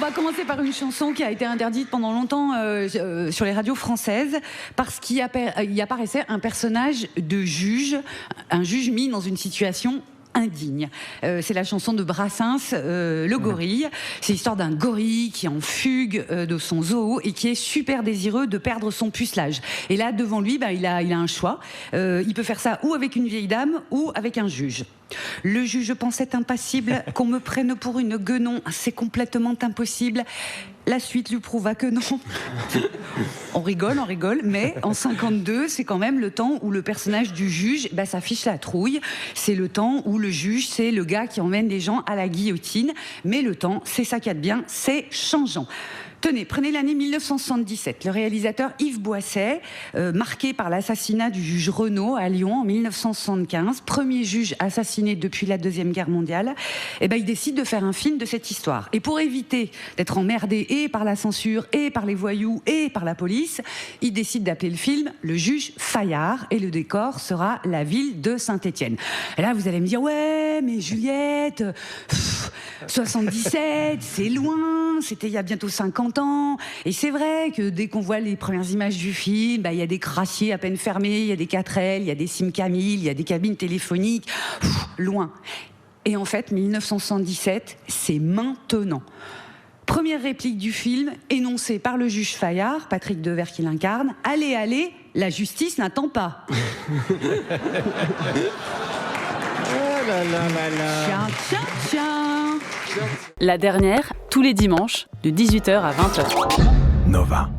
va commencer par une chanson qui a été interdite pendant longtemps sur les radios françaises parce qu'il y apparaissait un personnage de juge, un juge mis dans une situation indigne. C'est la chanson de Brassens, Le Gorille. C'est l'histoire d'un gorille qui est en fugue de son zoo et qui est super désireux de perdre son pucelage. Et là, devant lui, il a un choix. Il peut faire ça ou avec une vieille dame ou avec un juge. Le juge pensait impassible, qu'on me prenne pour une guenon, c'est complètement impossible. La suite lui prouva que non. On rigole, mais en 52, c'est quand même le temps où le personnage du juge s'affiche la trouille. C'est le temps où le juge, c'est le gars qui emmène les gens à la guillotine. Mais le temps, c'est ça qu'il y a de bien, c'est changeant. Tenez, prenez l'année 1977. Le réalisateur Yves Boisset, marqué par l'assassinat du juge Renaud à Lyon en 1975, premier juge assassiné depuis la Deuxième Guerre mondiale, il décide de faire un film de cette histoire. Et pour éviter d'être emmerdé et par la censure, et par les voyous, et par la police, il décide d'appeler le film Le Juge Fayard, et le décor sera la ville de Saint-Étienne. Et là, vous allez me dire, ouais, mais Juliette, 77, c'est loin, c'était il y a bientôt 50 ans. Et c'est vrai que dès qu'on voit les premières images du film, il y a des crassiers à peine fermés, il y a des 4L, il y a des SIM-Camille, il y a des cabines téléphoniques, loin. Et en fait, 1977, c'est maintenant. Première réplique du film, énoncée par le juge Fayard, Patrick Devers qui l'incarne. Allez, allez, la justice n'attend pas. La dernière, tous les dimanches, de 18h à 20h. Nova.